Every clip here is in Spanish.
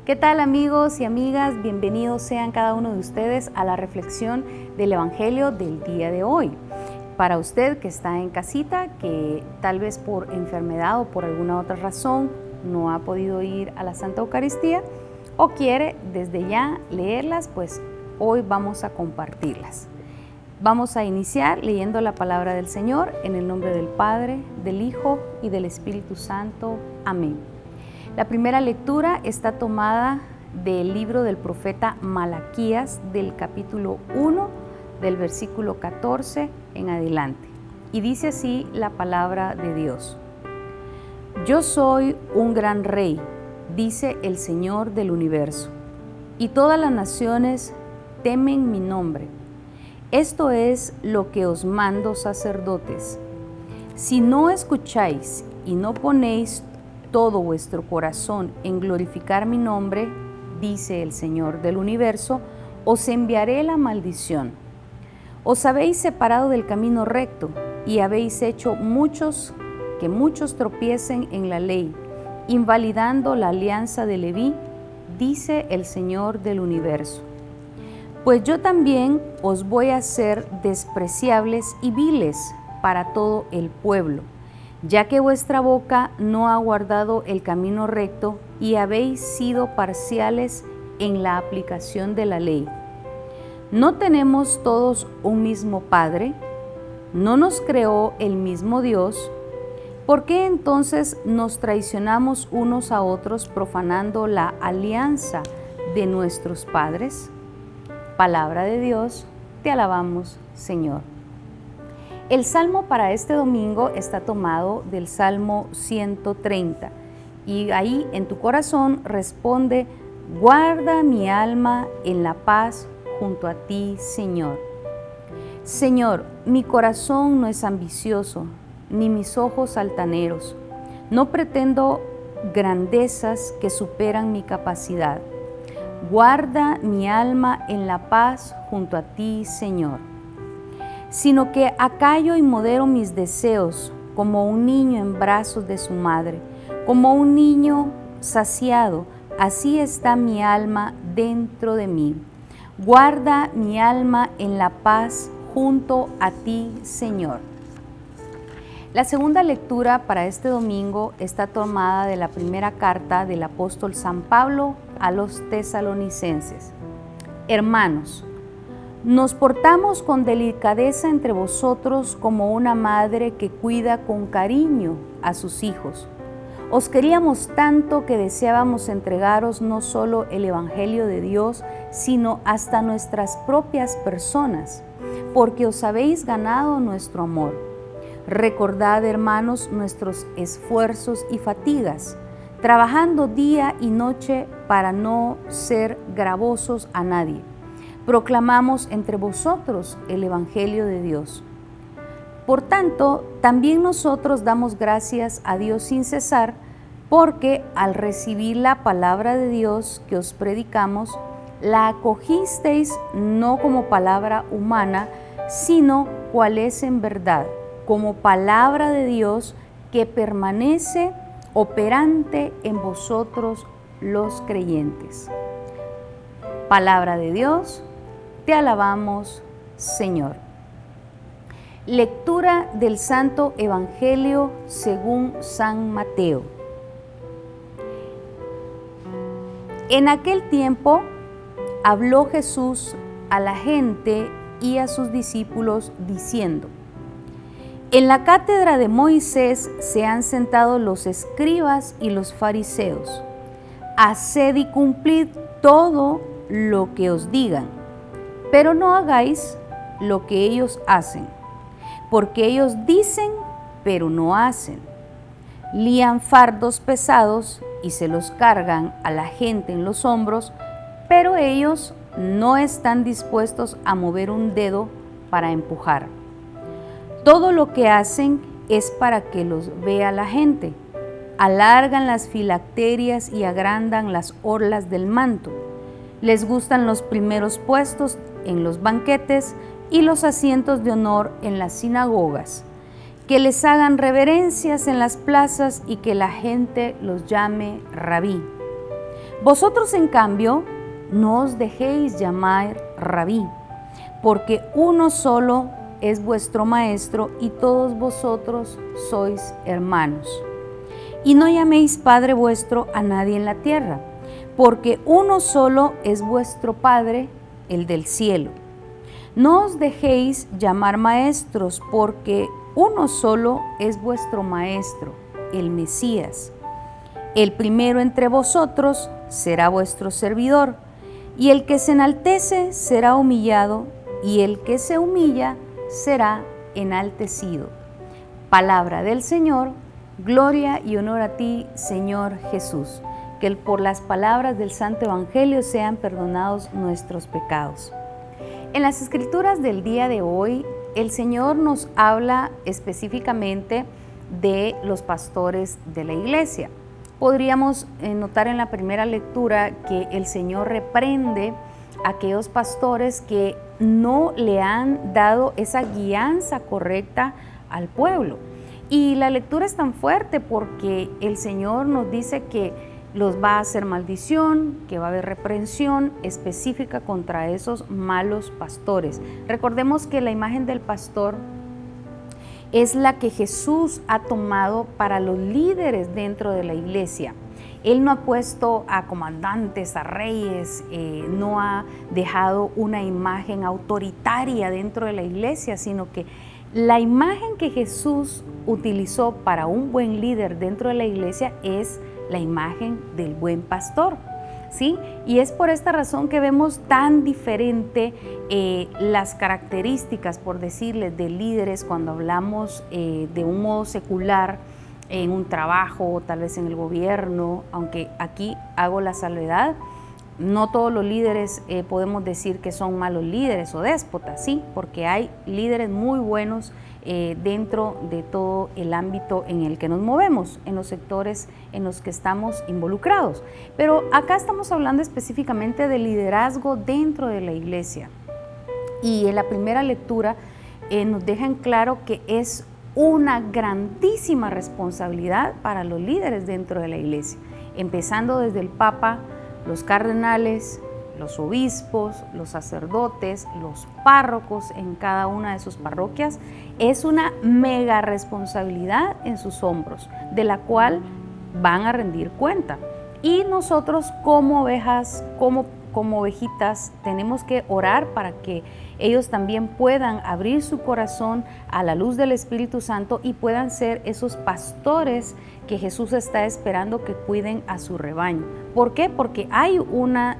¿Qué tal, amigos y amigas? Bienvenidos sean cada uno de ustedes a la reflexión del Evangelio del día de hoy. Para usted que está en casita, que tal vez por enfermedad o por alguna otra razón no ha podido ir a la Santa Eucaristía o quiere desde ya leerlas, pues hoy vamos a compartirlas. Vamos a iniciar leyendo la palabra del Señor en el nombre del Padre, del Hijo y del Espíritu Santo. Amén. La primera lectura está tomada del libro del profeta Malaquías, del capítulo 1, del versículo 14 en adelante. Y dice así la palabra de Dios. Yo soy un gran rey, dice el Señor del universo, y todas las naciones temen mi nombre. Esto es lo que os mando, sacerdotes. Si no escucháis y no ponéis todo vuestro corazón en glorificar mi nombre, dice el Señor del universo, os enviaré la maldición. Os habéis separado del camino recto y habéis hecho que muchos tropiecen en la ley, invalidando la alianza de Leví, dice el Señor del universo. Pues yo también os voy a hacer despreciables y viles para todo el pueblo, ya que vuestra boca no ha guardado el camino recto y habéis sido parciales en la aplicación de la ley. ¿No tenemos todos un mismo Padre? ¿No nos creó el mismo Dios? ¿Por qué entonces nos traicionamos unos a otros profanando la alianza de nuestros padres? Palabra de Dios, te alabamos, Señor. El salmo para este domingo está tomado del Salmo 130 y ahí en tu corazón responde: guarda mi alma en la paz junto a ti, Señor. Señor, mi corazón no es ambicioso, ni mis ojos altaneros. No pretendo grandezas que superan mi capacidad. Guarda mi alma en la paz junto a ti, Señor. Sino que acallo y modero mis deseos como un niño en brazos de su madre, como un niño saciado, así está mi alma dentro de mí. Guarda mi alma en la paz junto a ti, Señor. La segunda lectura para este domingo está tomada de la primera carta del apóstol San Pablo a los tesalonicenses. Hermanos, nos portamos con delicadeza entre vosotros como una madre que cuida con cariño a sus hijos. Os queríamos tanto que deseábamos entregaros no solo el Evangelio de Dios, sino hasta nuestras propias personas, porque os habéis ganado nuestro amor. Recordad, hermanos, nuestros esfuerzos y fatigas, trabajando día y noche para no ser gravosos a nadie. Proclamamos entre vosotros el Evangelio de Dios. Por tanto, también nosotros damos gracias a Dios sin cesar, porque al recibir la palabra de Dios que os predicamos, la acogisteis no como palabra humana, sino cual es en verdad, como palabra de Dios que permanece operante en vosotros los creyentes. Palabra de Dios, te alabamos, Señor. Lectura del Santo Evangelio según San Mateo. En aquel tiempo habló Jesús a la gente y a sus discípulos diciendo: en la cátedra de Moisés se han sentado los escribas y los fariseos. Haced y cumplid todo lo que os digan, pero no hagáis lo que ellos hacen, porque ellos dicen, pero no hacen. Lían fardos pesados y se los cargan a la gente en los hombros, pero ellos no están dispuestos a mover un dedo para empujar. Todo lo que hacen es para que los vea la gente. Alargan las filacterias y agrandan las orlas del manto. Les gustan los primeros puestos en los banquetes y los asientos de honor en las sinagogas. Que les hagan reverencias en las plazas y que la gente los llame rabí. Vosotros, en cambio, no os dejéis llamar rabí, porque uno solo es vuestro maestro y todos vosotros sois hermanos. Y no llaméis Padre vuestro a nadie en la tierra, porque uno solo es vuestro Padre, el del cielo. No os dejéis llamar maestros, porque uno solo es vuestro Maestro, el Mesías. El primero entre vosotros será vuestro servidor, y el que se enaltece será humillado, y el que se humilla será enaltecido. Palabra del Señor, gloria y honor a ti, Señor Jesús. Que por las palabras del Santo Evangelio sean perdonados nuestros pecados. En las Escrituras del día de hoy, el Señor nos habla específicamente de los pastores de la iglesia. Podríamos notar en la primera lectura que el Señor reprende a aquellos pastores que no le han dado esa guianza correcta al pueblo. Y la lectura es tan fuerte porque el Señor nos dice que los va a hacer maldición, que va a haber reprensión específica contra esos malos pastores. Recordemos que la imagen del pastor es la que Jesús ha tomado para los líderes dentro de la iglesia. Él no ha puesto a comandantes, a reyes, no ha dejado una imagen autoritaria dentro de la iglesia, sino que la imagen que Jesús utilizó para un buen líder dentro de la iglesia es la imagen del buen pastor, ¿sí? Y es por esta razón que vemos tan diferente las características, por decirles, de líderes cuando hablamos de un modo secular, en un trabajo o tal vez en el gobierno, aunque aquí hago la salvedad. No todos los líderes podemos decir que son malos líderes o déspotas, sí, porque hay líderes muy buenos dentro de todo el ámbito en el que nos movemos, en los sectores en los que estamos involucrados. Pero acá estamos hablando específicamente de liderazgo dentro de la iglesia. Y en la primera lectura nos dejan claro que es una grandísima responsabilidad para los líderes dentro de la iglesia, empezando desde el Papa, los cardenales, los obispos, los sacerdotes, los párrocos en cada una de sus parroquias. Es una mega responsabilidad en sus hombros, de la cual van a rendir cuenta. Y nosotros como ovejas, como ovejitas, tenemos que orar para que ellos también puedan abrir su corazón a la luz del Espíritu Santo y puedan ser esos pastores que Jesús está esperando que cuiden a su rebaño. ¿Por qué? Porque hay una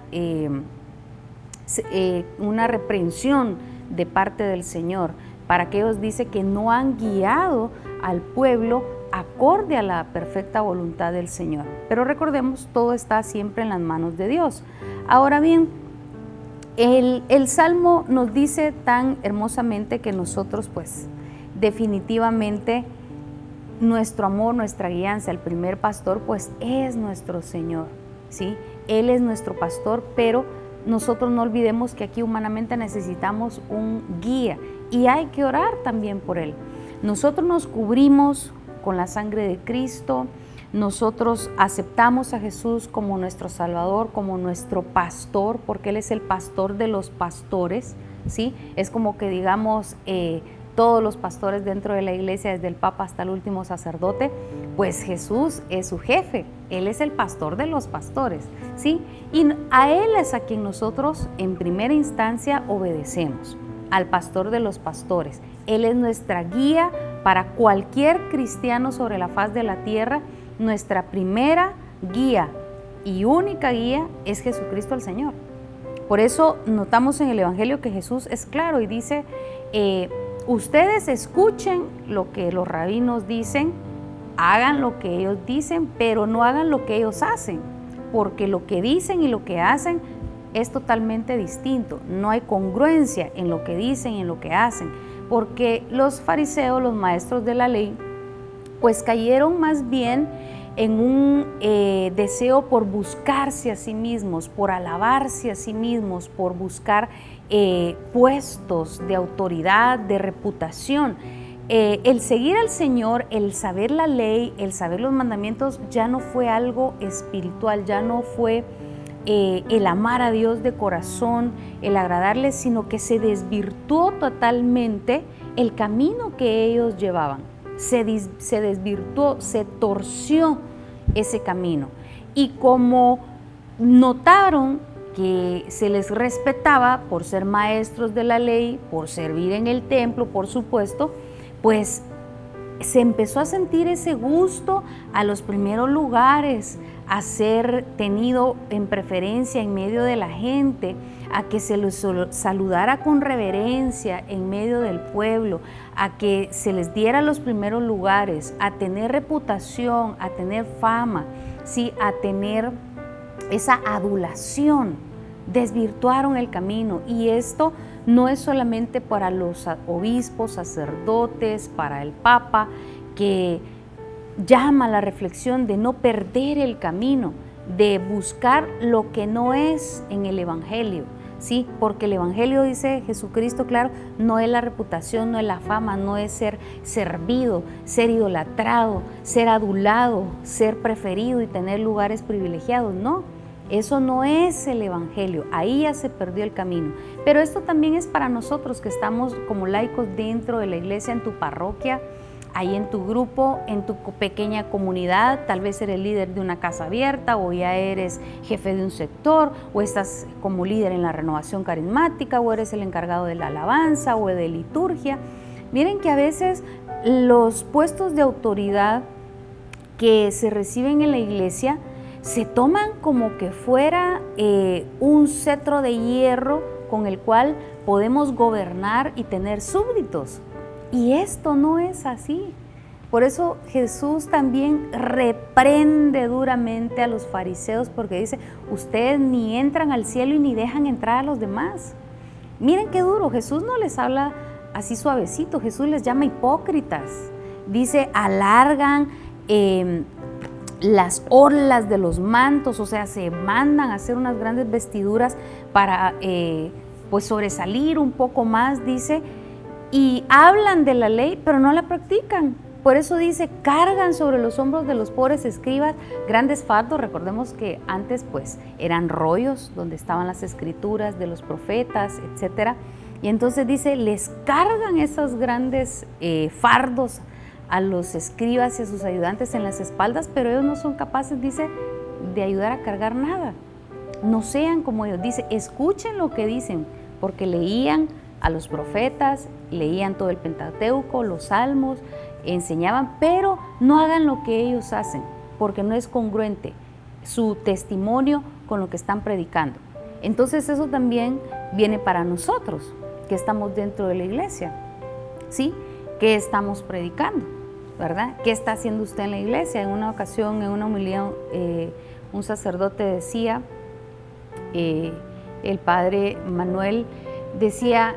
reprensión de parte del Señor para aquellos, dice, que no han guiado al pueblo acorde a la perfecta voluntad del Señor. Pero recordemos, todo está siempre en las manos de Dios. Ahora bien, el Salmo nos dice tan hermosamente que nosotros, pues, definitivamente, nuestro amor, nuestra guianza, el primer pastor, pues, es nuestro Señor, ¿sí? Él es nuestro pastor, pero nosotros no olvidemos que aquí humanamente necesitamos un guía y hay que orar también por Él. Nosotros nos cubrimos con la sangre de Cristo, nosotros aceptamos a Jesús como nuestro Salvador, como nuestro pastor, porque Él es el pastor de los pastores, ¿sí? Es como que digamos, todos los pastores dentro de la iglesia, desde el Papa hasta el último sacerdote, pues Jesús es su jefe, Él es el pastor de los pastores, ¿sí? Y a Él es a quien nosotros en primera instancia obedecemos, al pastor de los pastores. Él es nuestra guía para cualquier cristiano sobre la faz de la tierra. Nuestra primera guía y única guía es Jesucristo el Señor. Por eso notamos en el Evangelio que Jesús es claro y dice, ustedes escuchen lo que los rabinos dicen, hagan lo que ellos dicen, pero no hagan lo que ellos hacen, porque lo que dicen y lo que hacen es totalmente distinto. No hay congruencia en lo que dicen y en lo que hacen, porque los fariseos, los maestros de la ley, pues cayeron más bien en un deseo por buscarse a sí mismos, por alabarse a sí mismos, por buscar puestos de autoridad, de reputación. El seguir al Señor, el saber la ley, el saber los mandamientos, ya no fue algo espiritual, ya no fue el amar a Dios de corazón, el agradarle, sino que se desvirtuó totalmente el camino que ellos llevaban. Se desvirtuó, se torció ese camino. Y como notaron que se les respetaba por ser maestros de la ley, por servir en el templo, por supuesto, pues se empezó a sentir ese gusto a los primeros lugares, a ser tenido en preferencia en medio de la gente, a que se los saludara con reverencia en medio del pueblo, a que se les diera los primeros lugares, a tener reputación, a tener fama, ¿sí? A tener esa adulación. Desvirtuaron el camino, y esto no es solamente para los obispos, sacerdotes, para el Papa, que llama a la reflexión de no perder el camino, de buscar lo que no es en el Evangelio, ¿sí? Porque el Evangelio, dice Jesucristo, claro, no es la reputación, no es la fama, no es ser servido, ser idolatrado, ser adulado, ser preferido y tener lugares privilegiados, no. Eso no es el Evangelio, ahí ya se perdió el camino. Pero esto también es para nosotros que estamos como laicos dentro de la iglesia, en tu parroquia, ahí en tu grupo, en tu pequeña comunidad. Tal vez eres líder de una casa abierta, o ya eres jefe de un sector, o estás como líder en la renovación carismática, o eres el encargado de la alabanza o de liturgia. Miren que a veces los puestos de autoridad que se reciben en la iglesia se toman como que fuera un cetro de hierro con el cual podemos gobernar y tener súbditos. Y esto no es así. Por eso Jesús también reprende duramente a los fariseos, porque dice, ustedes ni entran al cielo y ni dejan entrar a los demás. Miren qué duro, Jesús no les habla así suavecito, Jesús les llama hipócritas. Dice, alargan las orlas de los mantos, o sea, se mandan a hacer unas grandes vestiduras para pues sobresalir un poco más, dice, y hablan de la ley, pero no la practican. Por eso dice, cargan sobre los hombros de los pobres escribas grandes fardos. Recordemos que antes pues eran rollos donde estaban las escrituras de los profetas, etcétera. Y entonces dice, les cargan esos grandes fardos a los escribas y a sus ayudantes en las espaldas, pero ellos no son capaces, dice, de ayudar a cargar nada. No sean como ellos. Dice, escuchen lo que dicen, porque leían a los profetas, leían todo el Pentateuco, los salmos, enseñaban, pero no hagan lo que ellos hacen, porque no es congruente su testimonio con lo que están predicando. Entonces eso también viene para nosotros, que estamos dentro de la iglesia, ¿sí? ¿Qué estamos predicando? ¿Verdad? ¿Qué está haciendo usted en la iglesia? En una ocasión, en una homilía, un sacerdote decía, el padre Manuel decía,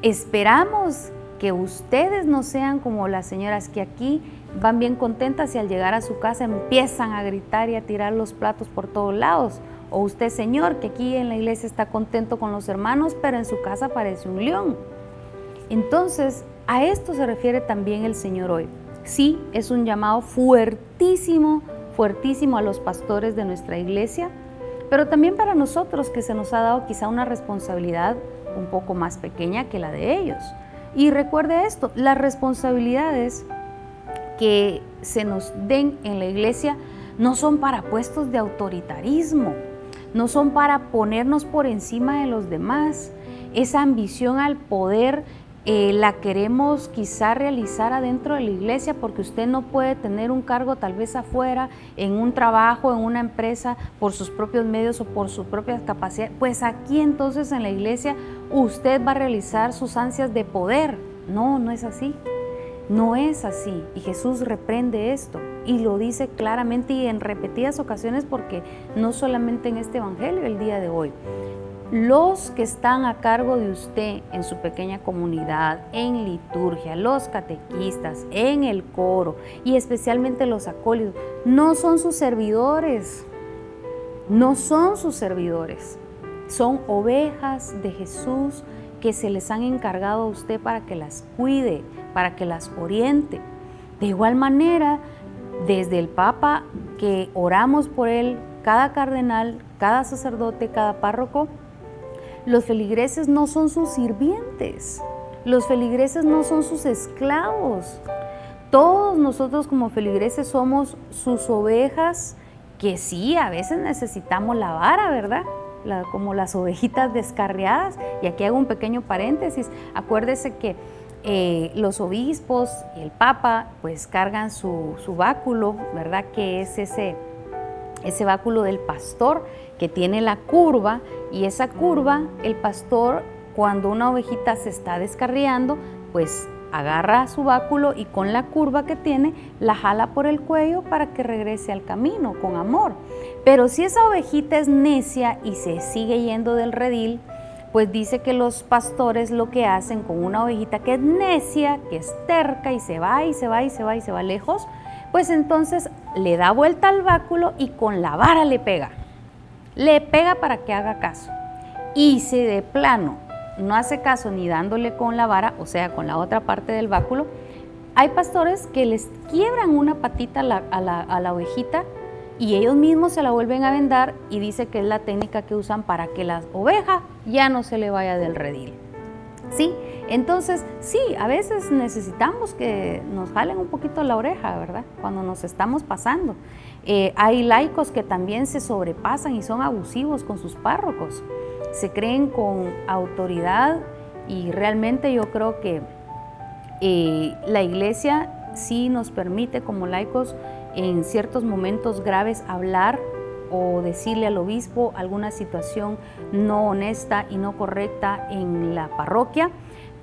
esperamos que ustedes no sean como las señoras que aquí van bien contentas y al llegar a su casa empiezan a gritar y a tirar los platos por todos lados. O usted, señor, que aquí en la iglesia está contento con los hermanos, pero en su casa parece un león. Entonces, a esto se refiere también el Señor hoy. Sí, es un llamado fuertísimo, fuertísimo a los pastores de nuestra iglesia, pero también para nosotros, que se nos ha dado quizá una responsabilidad un poco más pequeña que la de ellos. Y recuerde esto, las responsabilidades que se nos den en la iglesia no son para puestos de autoritarismo, no son para ponernos por encima de los demás. Esa ambición al poder la queremos quizá realizar adentro de la iglesia, porque usted no puede tener un cargo tal vez afuera, en un trabajo, en una empresa, por sus propios medios o por sus propias capacidades. Pues aquí entonces en la iglesia usted va a realizar sus ansias de poder. No, no es así. No es así. Y Jesús reprende esto y lo dice claramente y en repetidas ocasiones, porque no solamente en este evangelio el día de hoy. Los que están a cargo de usted en su pequeña comunidad, en liturgia, los catequistas, en el coro y especialmente los acólitos, no son sus servidores, no son sus servidores, son ovejas de Jesús que se les han encargado a usted para que las cuide, para que las oriente. De igual manera, desde el Papa, que oramos por él cada cardenal, cada sacerdote, cada párroco, los feligreses no son sus sirvientes, los feligreses no son sus esclavos. Todos nosotros como feligreses somos sus ovejas, que sí, a veces necesitamos la vara, ¿verdad? Como las ovejitas descarriadas. Y aquí hago un pequeño paréntesis. Acuérdese que los obispos y el Papa pues cargan su báculo, ¿verdad? Que es ese báculo del pastor que tiene la curva, y esa curva, el pastor, cuando una ovejita se está descarriando, pues agarra su báculo y con la curva que tiene, la jala por el cuello para que regrese al camino con amor. Pero si esa ovejita es necia y se sigue yendo del redil, pues dice que los pastores lo que hacen con una ovejita que es necia, que es terca y se va y se va y se va y se va lejos, pues entonces le da vuelta al báculo y con la vara le pega para que haga caso. Y si de plano no hace caso ni dándole con la vara, o sea, con la otra parte del báculo, hay pastores que les quiebran una patita a la ovejita y ellos mismos se la vuelven a vendar, y dice que es la técnica que usan para que la oveja ya no se le vaya del redil. ¿Sí? Entonces, sí, a veces necesitamos que nos jalen un poquito la oreja, ¿verdad? Cuando nos estamos pasando. Hay laicos que también se sobrepasan y son abusivos con sus párrocos. Se creen con autoridad, y realmente yo creo que la Iglesia sí nos permite como laicos en ciertos momentos graves hablar o decirle al obispo alguna situación no honesta y no correcta en la parroquia,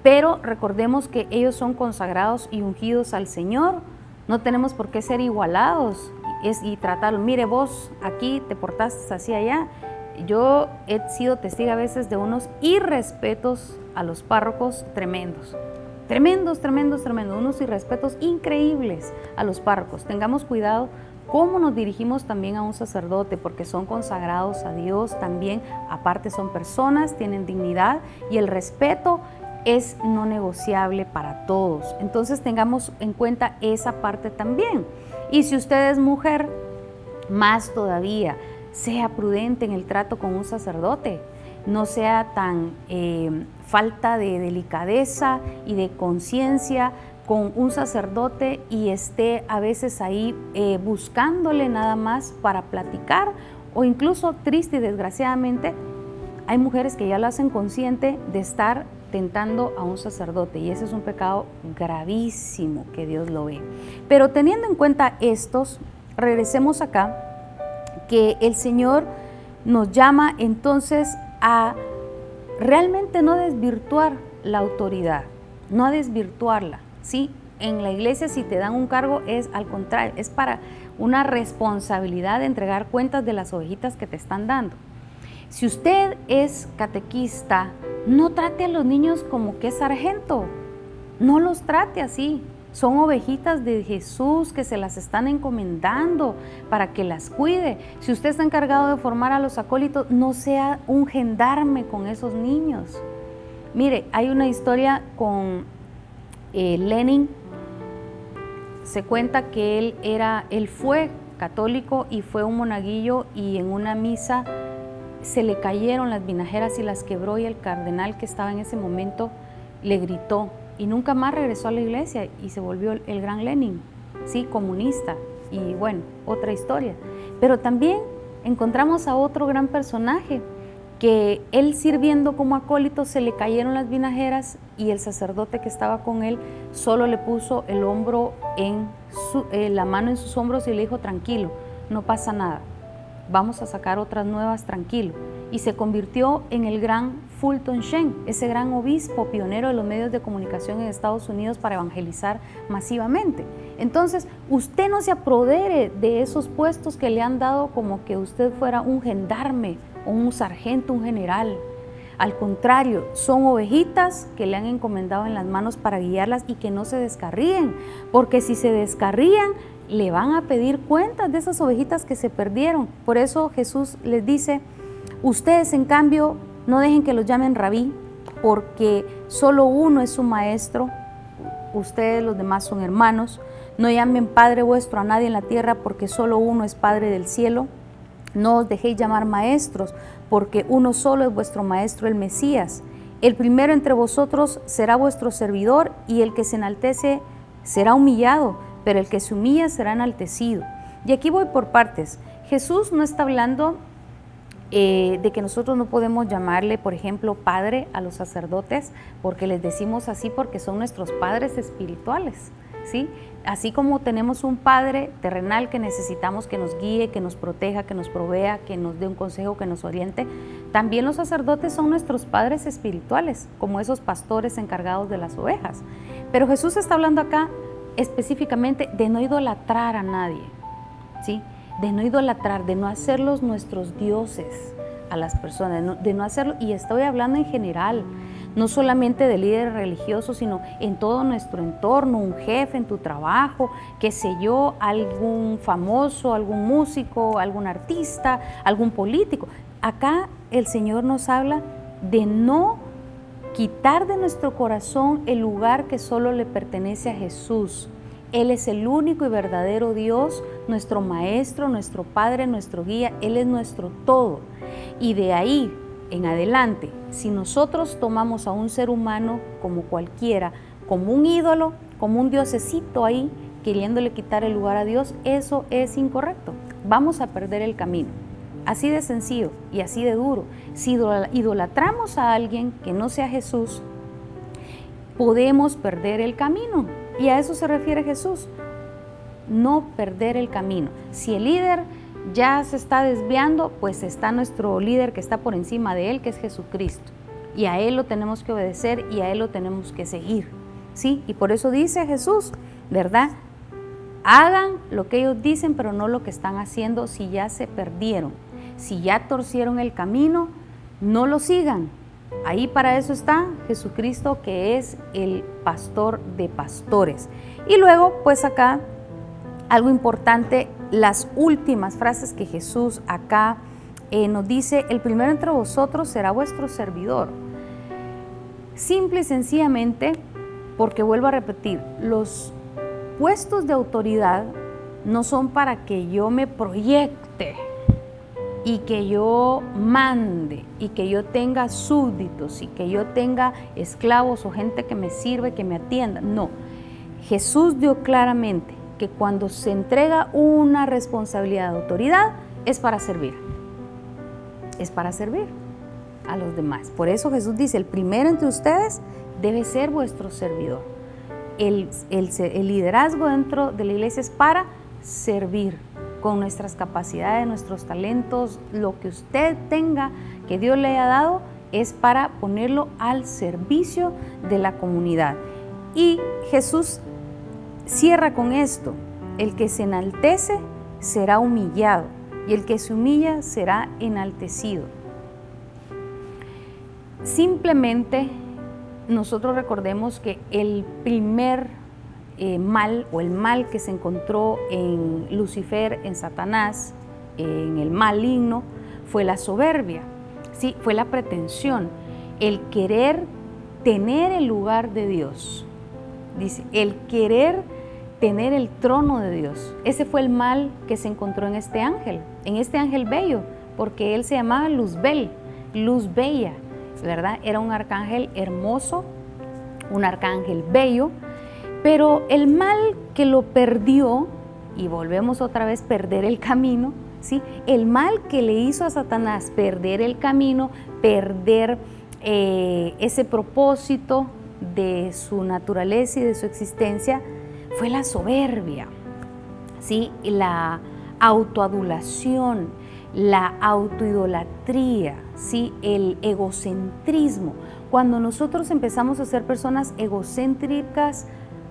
pero recordemos que ellos son consagrados y ungidos al Señor. No tenemos por qué ser igualados y tratarlo. Mire, vos aquí te portaste así allá. Yo he sido testigo a veces de unos irrespetos a los párrocos tremendos, unos irrespetos increíbles a los párrocos. Tengamos cuidado cómo nos dirigimos también a un sacerdote, porque son consagrados a Dios también, aparte son personas, tienen dignidad, y el respeto es no negociable para todos. Entonces tengamos en cuenta esa parte también. Y si usted es mujer, más todavía, sea prudente en el trato con un sacerdote, no sea tan falta de delicadeza y de conciencia con un sacerdote y esté a veces ahí buscándole nada más para platicar, o incluso triste y desgraciadamente hay mujeres que ya lo hacen consciente de estar tentando a un sacerdote, y ese es un pecado gravísimo que Dios lo ve. Pero teniendo en cuenta estos, regresemos acá, que el Señor nos llama entonces a realmente no desvirtuar la autoridad, no a desvirtuarla, ¿sí? En la iglesia, si te dan un cargo, es al contrario, es para una responsabilidad de entregar cuentas de las ovejitas que te están dando. Si usted es catequista, no trate a los niños como que es sargento, no los trate así. Son ovejitas de Jesús que se las están encomendando para que las cuide. Si usted está encargado de formar a los acólitos, no sea un gendarme con esos niños. Mire, hay una historia con Lenin. Se cuenta que él fue católico y fue un monaguillo, y en una misa se le cayeron las vinajeras y las quebró, y el cardenal que estaba en ese momento le gritó, y nunca más regresó a la iglesia y se volvió el gran Lenin, sí, comunista, y bueno, otra historia. Pero también encontramos a otro gran personaje que él, sirviendo como acólito, se le cayeron las vinajeras, y el sacerdote que estaba con él solo le puso el hombro la mano en sus hombros y le dijo: tranquilo, no pasa nada, vamos a sacar otras nuevas, tranquilo. Y se convirtió en el gran Fulton Sheen, ese gran obispo pionero de los medios de comunicación en Estados Unidos para evangelizar masivamente. Entonces, usted no se apodere de esos puestos que le han dado como que usted fuera un gendarme o un sargento, un general. Al contrario, son ovejitas que le han encomendado en las manos para guiarlas, y que no se descarríen, porque si se descarrían, le van a pedir cuentas de esas ovejitas que se perdieron. Por eso Jesús les dice: ustedes, en cambio, no dejen que los llamen rabí, porque solo uno es su maestro, ustedes los demás son hermanos. No llamen Padre vuestro a nadie en la tierra, porque solo uno es Padre del cielo. No os dejéis llamar maestros, porque uno solo es vuestro maestro, el Mesías. El primero entre vosotros será vuestro servidor, y el que se enaltece será humillado, pero el que se humilla será enaltecido. Y aquí voy por partes. Jesús no está hablando de que nosotros no podemos llamarle, por ejemplo, padre a los sacerdotes, porque les decimos así porque son nuestros padres espirituales, ¿sí? Así como tenemos un padre terrenal que necesitamos que nos guíe, que nos proteja, que nos provea, que nos dé un consejo, que nos oriente, también los sacerdotes son nuestros padres espirituales, como esos pastores encargados de las ovejas. Pero Jesús está hablando acá específicamente de no idolatrar a nadie, ¿sí? De no idolatrar, de no hacerlos nuestros dioses a las personas, de no hacerlo, y estoy hablando en general, no solamente de líderes religiosos, sino en todo nuestro entorno, un jefe en tu trabajo, qué sé yo, algún famoso, algún músico, algún artista, algún político. Acá el Señor nos habla de no quitar de nuestro corazón el lugar que solo le pertenece a Jesús. Él es el único y verdadero Dios, nuestro Maestro, nuestro Padre, nuestro guía. Él es nuestro todo. Y de ahí en adelante, si nosotros tomamos a un ser humano como cualquiera, como un ídolo, como un diosecito ahí, queriéndole quitar el lugar a Dios, eso es incorrecto. Vamos a perder el camino. Así de sencillo y así de duro. Si idolatramos a alguien que no sea Jesús, podemos perder el camino. Y a eso se refiere Jesús, no perder el camino. Si el líder ya se está desviando, pues está nuestro líder que está por encima de él, que es Jesucristo. Y a él lo tenemos que obedecer y a él lo tenemos que seguir, ¿sí? Y por eso dice Jesús, ¿verdad? Hagan lo que ellos dicen, pero no lo que están haciendo. Si ya se perdieron, si ya torcieron el camino, no lo sigan. Ahí para eso está Jesucristo, que es el pastor de pastores. Y luego, pues acá, algo importante, las últimas frases que Jesús acá nos dice: el primero entre vosotros será vuestro servidor. Simple y sencillamente, porque vuelvo a repetir, los puestos de autoridad no son para que yo me proyecte y que yo mande y que yo tenga súbditos y que yo tenga esclavos o gente que me sirve, que me atienda. No, Jesús dio claramente que cuando se entrega una responsabilidad de autoridad es para servir a los demás. Por eso Jesús dice: el primero entre ustedes debe ser vuestro servidor. El liderazgo dentro de la iglesia es para servir con nuestras capacidades, nuestros talentos, lo que usted tenga, que Dios le haya dado, es para ponerlo al servicio de la comunidad. Y Jesús cierra con esto: el que se enaltece será humillado, y el que se humilla será enaltecido. Simplemente nosotros recordemos que el primer mal, o el mal que se encontró en Lucifer, en Satanás, en el maligno, fue la soberbia, ¿sí? Fue la pretensión, el querer tener el lugar de Dios, dice, el querer tener el trono de Dios. Ese fue el mal que se encontró en este ángel bello, porque él se llamaba Luzbel, luz bella, ¿verdad? Era un arcángel hermoso, un arcángel bello. Pero el mal que lo perdió, y volvemos otra vez a perder el camino, ¿sí? El mal que le hizo a Satanás perder el camino, perder ese propósito de su naturaleza y de su existencia, fue la soberbia, ¿sí? La autoadulación, la autoidolatría, ¿sí? El egocentrismo. Cuando nosotros empezamos a ser personas egocéntricas,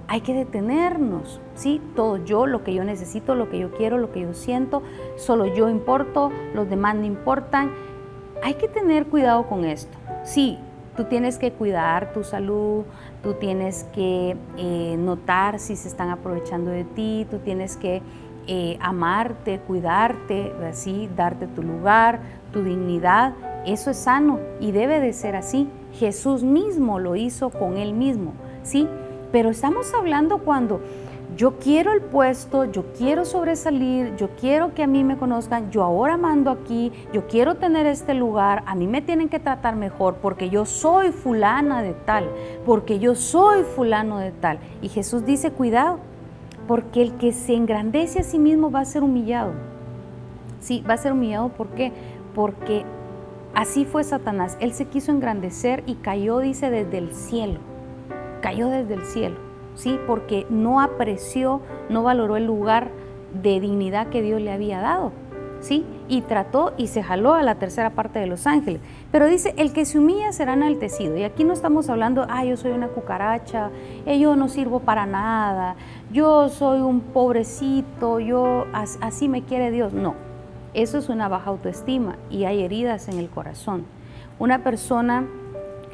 hay que detenernos, ¿sí? Todo yo, lo que yo necesito, lo que yo quiero, lo que yo siento, solo yo importo, los demás no importan. Hay que tener cuidado con esto. Sí, tú tienes que cuidar tu salud, tú tienes que notar si se están aprovechando de ti, tú tienes que amarte, cuidarte, ¿sí? Darte tu lugar, tu dignidad. Eso es sano y debe de ser así. Jesús mismo lo hizo con él mismo, ¿sí? Pero estamos hablando cuando yo quiero el puesto, yo quiero sobresalir, yo quiero que a mí me conozcan, yo ahora mando aquí, yo quiero tener este lugar, a mí me tienen que tratar mejor porque yo soy fulana de tal, porque yo soy fulano de tal. Y Jesús dice, cuidado, porque el que se engrandece a sí mismo va a ser humillado. Sí, va a ser humillado, ¿por qué? Porque así fue Satanás. Él se quiso engrandecer y cayó, dice, desde el cielo. Cayó desde el cielo, ¿sí? Porque no apreció, no valoró el lugar de dignidad que Dios le había dado, ¿sí? Y trató y se jaló a la tercera parte de los ángeles. Pero dice, el que se humilla será enaltecido. Y aquí no estamos hablando, yo soy una cucaracha, yo no sirvo para nada, yo soy un pobrecito, así me quiere Dios. No, eso es una baja autoestima y hay heridas en el corazón. Una persona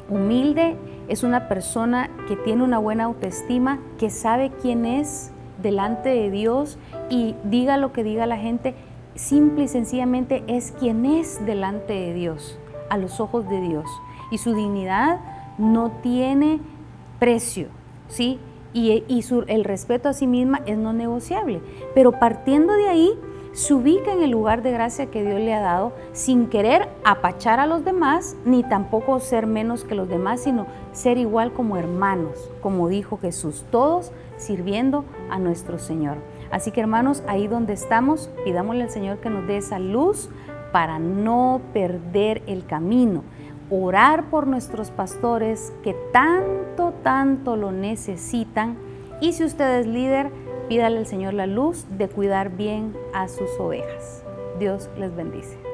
humilde es una persona que tiene una buena autoestima, que sabe quién es delante de Dios y diga lo que diga la gente, simple y sencillamente es quien es delante de Dios, a los ojos de Dios. Y su dignidad no tiene precio, ¿sí? Y el respeto a sí misma es no negociable. Pero partiendo de ahí, se ubica en el lugar de gracia que Dios le ha dado sin querer apachar a los demás, ni tampoco ser menos que los demás, sino ser igual como hermanos, como dijo Jesús, todos sirviendo a nuestro Señor. Así que hermanos, ahí donde estamos, pidámosle al Señor que nos dé esa luz para no perder el camino. Orar por nuestros pastores que tanto lo necesitan. Y si usted es líder, pídale al Señor la luz de cuidar bien a sus ovejas. Dios les bendice.